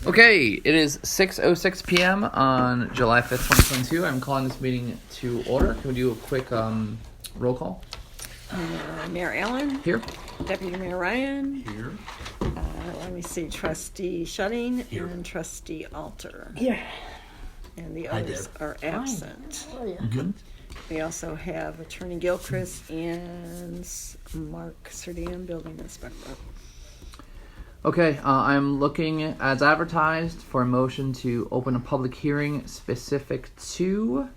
Okay, it is 6:06 p.m. on July 5th, 2022. I'm calling this meeting to order. Can we do a quick roll call? Mayor Allen. Here. Deputy Mayor Ryan. Here. Let me see, Trustee Shudding Here. and Trustee Alter. Here. And the Hi, others Deb. are absent. Oh, yeah. Good. We also have Attorney Gilchrist and Mark Serdian, Building Inspector. Okay, I'm looking as advertised for a motion to open a public hearing specific to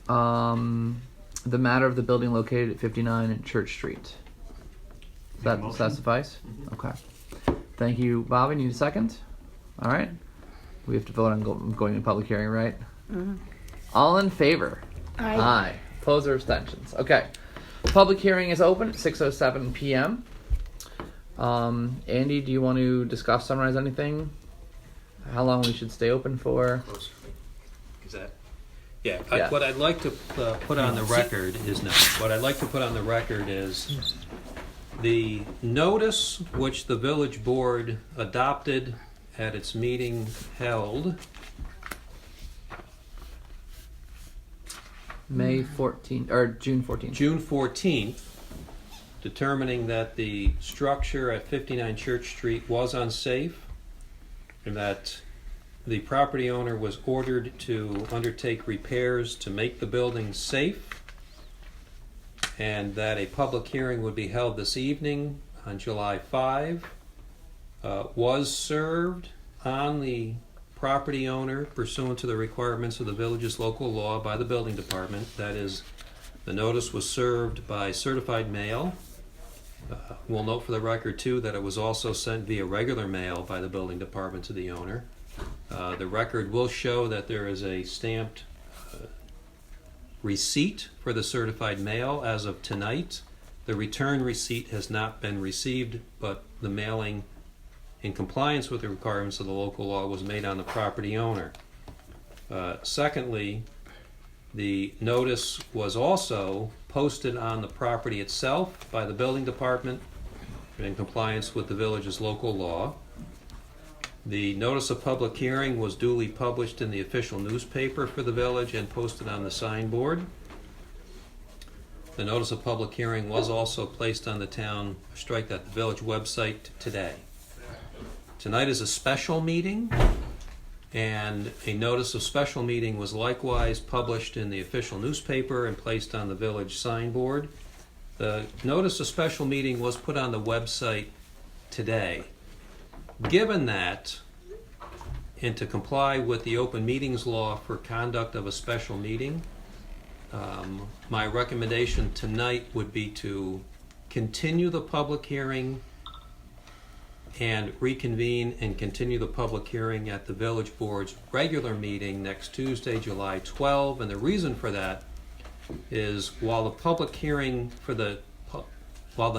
the matter of the building located at 59 Church Street. Does that suffice? Mm-hmm. Okay. Thank you, Bobby. Need a second? All right. We have to vote on going to public hearing, right? Mm-hmm. All in favor? Aye. Opposed or abstentions? Okay. Public hearing is open at 6:07 p.m. Andy, do you want to summarize anything? How long we should stay open for? Is that? Yeah. What I'd like to put on the record is the notice which the village board adopted at its meeting held May 14th or June 14th. June 14th, determining that the structure at 59 Church Street was unsafe and that the property owner was ordered to undertake repairs to make the building safe, and that a public hearing would be held this evening on July 5, was served on the property owner pursuant to the requirements of the village's local law by the building department. That is, the notice was served by certified mail. We'll note for the record, too, that it was also sent via regular mail by the building department to the owner. The record will show that there is a stamped receipt for the certified mail as of tonight. The return receipt has not been received, but the mailing in compliance with the requirements of the local law was made on the property owner. Secondly, the notice was also posted on the property itself by the building department in compliance with the village's local law. The notice of public hearing was duly published in the official newspaper for the village and posted on the signboard. The notice of public hearing was also placed on the village website today. Tonight is a special meeting, and a notice of special meeting was likewise published in the official newspaper and placed on the village signboard. The notice of special meeting was put on the website today. Given that, and to comply with the open meetings law for conduct of a special meeting, my recommendation tonight would be to continue the public hearing and reconvene and continue the public hearing at the village board's regular meeting next Tuesday, July 12. And the reason for that is while the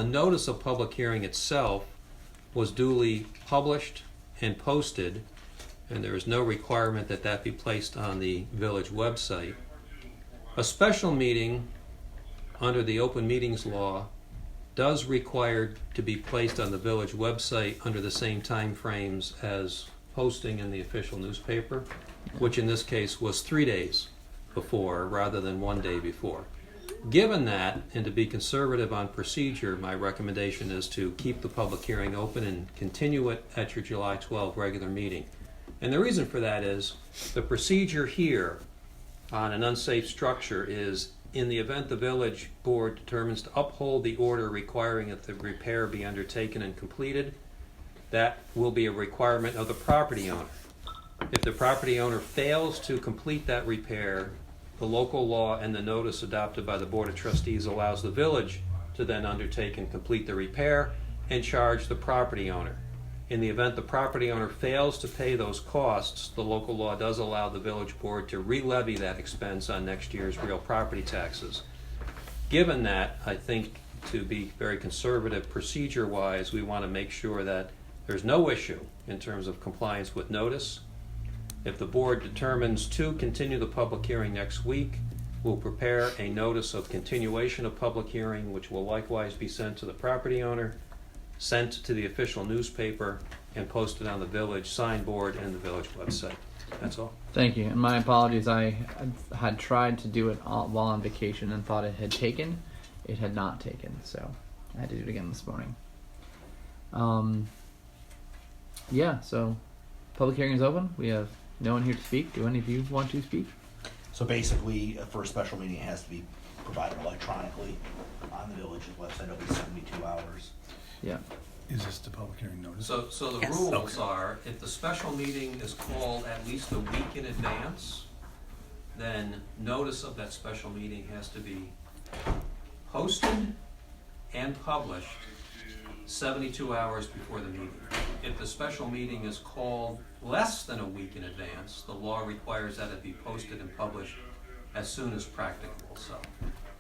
notice of public hearing itself was duly published and posted, and there is no requirement that that be placed on the village website, a special meeting under the open meetings law does require to be placed on the village website under the same time frames as posting in the official newspaper, which in this case was 3 days before rather than 1 day before. Given that, and to be conservative on procedure, my recommendation is to keep the public hearing open and continue it at your July 12 regular meeting. And the reason for that is the procedure here on an unsafe structure is, in the event the village board determines to uphold the order requiring that the repair be undertaken and completed, that will be a requirement of the property owner. If the property owner fails to complete that repair, the local law and the notice adopted by the Board of Trustees allows the village to then undertake and complete the repair and charge the property owner. In the event the property owner fails to pay those costs, the local law does allow the village board to re-levy that expense on next year's real property taxes. Given that, I think to be very conservative procedure-wise, we want to make sure that there's no issue in terms of compliance with notice. If the board determines to continue the public hearing next week, we'll prepare a notice of continuation of public hearing, which will likewise be sent to the property owner. sent to the official newspaper, and posted on the village signboard and the village website. That's all. Thank you, and my apologies. I had tried to do it while on vacation and thought it had taken. It had not taken, so I had to do it again this morning. Yeah, so public hearing is open. We have no one here to speak. Do any of you want to speak? So basically, for a special meeting, it has to be provided electronically on the village's website. It'll be 72 hours. Yeah. Is this the public hearing notice? So the Yes. rules are, if the special meeting is called at least a week in advance, then notice of that special meeting has to be posted and published 72 hours before the meeting. If the special meeting is called less than a week in advance, the law requires that it be posted and published as soon as practicable, so,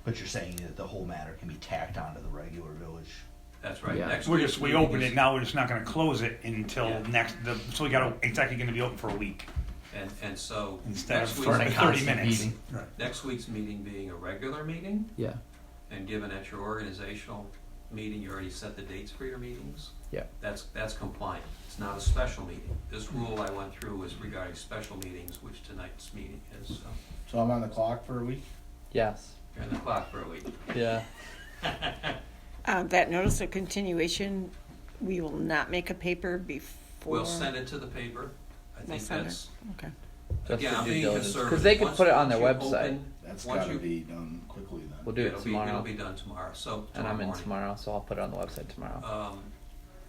But you're saying that the whole matter can be tacked onto the regular village. that's right. Yeah. Next We week's we meeting opened is- it, now we're just not gonna close it until Yeah. so we gotta, it's actually gonna be open for a week And so, instead next of week's, for 30 minutes. Right. next week's meeting being a regular meeting, Yeah. and given that your organizational meeting, you already set the dates for your meetings, Yeah. that's compliant. It's not a special meeting. This rule I went through was regarding special meetings, which tonight's meeting is, so So I'm on the clock for a week? Yes. you're on the clock for a week. Yeah. That notice of continuation, we will not make a paper before. We'll send it to the paper. I We'll think send it. that's, Okay. Just again, for I'm due being diligence. conservative. Because they could Once- put it on their once you website. open- That's once gotta you- be done quickly then. We'll do it It'll tomorrow. be done tomorrow, so And I'm in morning. tomorrow, so I'll put it on the website tomorrow.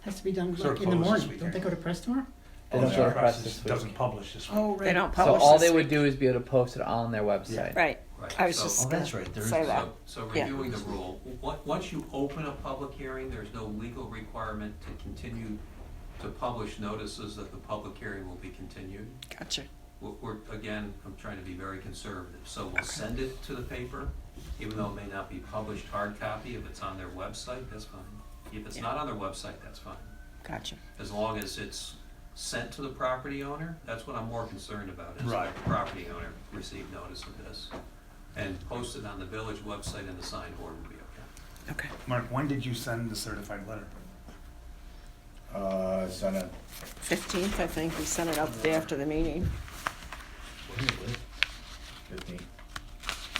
Has to be done Sort like of in the closed this morning. Don't weekend. they go to press tomorrow? They don't Oh, go to the press press this week. doesn't publish this week. Oh, right. They don't So publish all this they would week. do is be able to post it on their website. Right. Right. I was So- just Oh, that's right. There's say that. So Yeah. reviewing the rule, once you open a public hearing, there's no legal requirement to continue to publish notices that the public hearing will be continued. Gotcha. Again, I'm trying to be very conservative, so we'll send it to the paper, even though it may not be published hard copy. If it's on their website, that's fine. If it's Yeah. not on their website, that's fine. Gotcha. As long as it's sent to the property owner, that's what I'm more concerned about, is Right. that the property owner received notice of this. And posted on the village website and the signboard would be okay. Okay. Mark, when did you send the certified letter? Sent it, 15th, I think. We sent it out the day after the meeting. 15,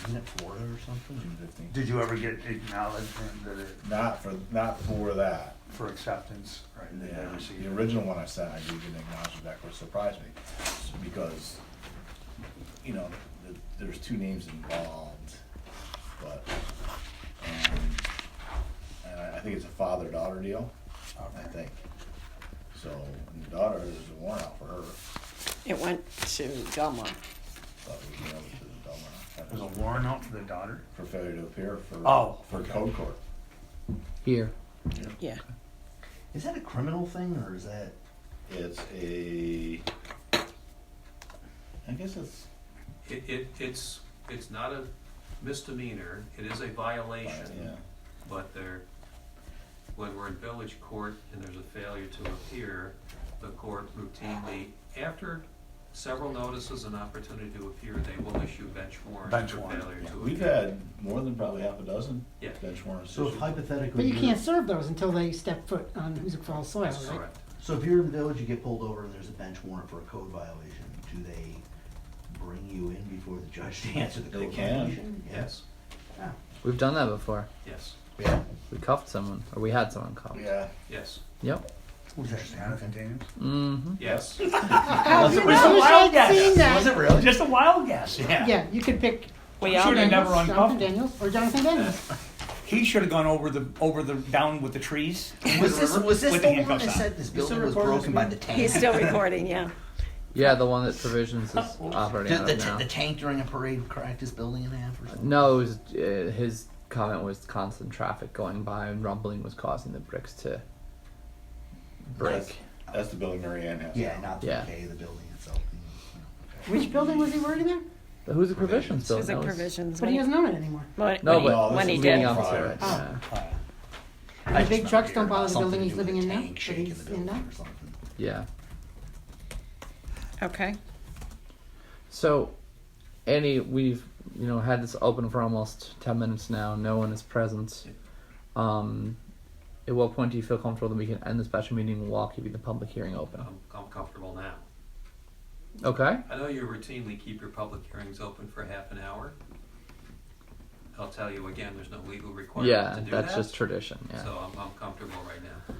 Isn't it Florida or something? June 15. Did you ever get acknowledgement that it, Not for that. for acceptance? Right, they Yeah, never see the it. original one I sent, I did get acknowledged back, which surprised me. Because, you know, there's two names involved, but, and I think it's a father-daughter deal, I think. So, and the daughter, there's a warrant out for her, It went to Delmar. but we know to the Belmont. There's a warrant out for the daughter? For failure to appear for, Oh, for okay. code court. Here. Yeah. Is that a criminal thing or is that? It's a, I guess it's, It's not a misdemeanor, it is a violation. yeah. But when we're in village court and there's a failure to appear, the court routinely, after several notices and opportunity to appear, they will issue bench warrants Bench for warrant, failure Yeah, to we've appear. had more than probably half a dozen Yeah. bench warrants. So if issued. hypothetically. But you you're- can't serve those until they step foot on Hoosick Falls soil, That's right? correct. So if you're in the village, you get pulled over and there's a bench warrant for a code violation, do they bring you in before the judge to answer the They code can. violation? Yes, Yeah. We've done that before. yes, Yeah. We cuffed someone, or we had someone cuffed. Yeah. yes, Yep. Was that Santa containers? Mm-hmm. yes. Oh, Was you it know, a I wish wild I'd seen guess? that. Was it really? Just a wild guess, yeah. Yeah, you could pick We I'm all sure they did. never Jonathan uncuffed. Daniels or Jonathan Daniels. He should have gone over the down with the trees. Was this Was this With the one handcuffs that on. said this You still building was recording broken this by the tank? He's still recording, yeah. Yeah, the one that provisions is operating out The, of now. the tank during a parade cracked his building in half or something? No, it was his comment was constant traffic going by and rumbling was causing the bricks to break. That's the building Mary Ann has. Yeah, not the Yeah. decay of the building itself. Which building was he worried about? But who's the provisions building? There's like That was- provisions. But he doesn't own it anymore. When, No, when he, but this when is he leading did. up Prior, to it. Oh. yeah. The big trucks don't bother the Something building to he's do with living in the now, tank that shaking he's the in building now? or something. Yeah. Okay. So, Annie, we've had this open for almost 10 minutes now. No one is present. At what point do you feel comfortable that we can end the special meeting while keeping the public hearing open? I'm comfortable now. Okay. I know you routinely keep your public hearings open for half an hour. I'll tell you again, there's no legal requirement Yeah, to do that's that. just tradition. Yeah. So I'm comfortable right now.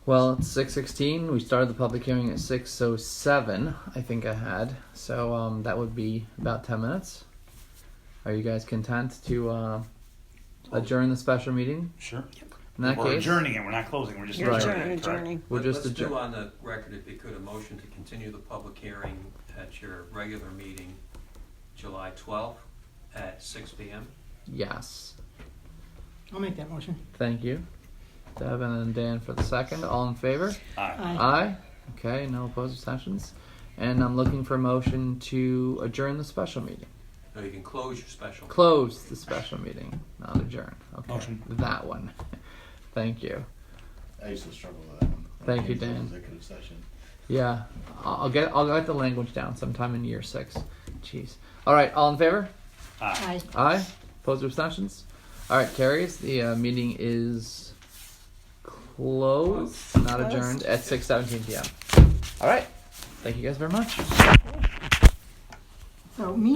Well, it's 6:16. We started the public hearing at 6:07. I think I had. So that would be about 10 minutes. Are you guys content to adjourn the special meeting? Sure. In that We're case, adjourning it, we're not closing, we're just You're Right. adjourning it, correct? adjourning. we'll just Let's do adjourn. on the record, if you could, a motion to continue the public hearing at your regular meeting, July 12th at 6 p.m. Yes. I'll make that motion. Thank you, Devin and Dan for the second. All in favor? Aye. Aye. Aye. Okay. No opposed, abstentions. And I'm looking for a motion to adjourn the special meeting. No, you can close your special. Close the special meeting, not adjourn. Okay. Motion. That one. Thank you. I used to struggle with that one. Thank you, Came to Dan. Executive session. Yeah, I'll get the language down sometime in year 6. Jeez. All right, all in favor? Aye. Aye. Opposed or abstentions? All right, carries. The meeting is closed, not Closed. adjourned, at 6:17 p.m. All right. Thank you guys very much. So me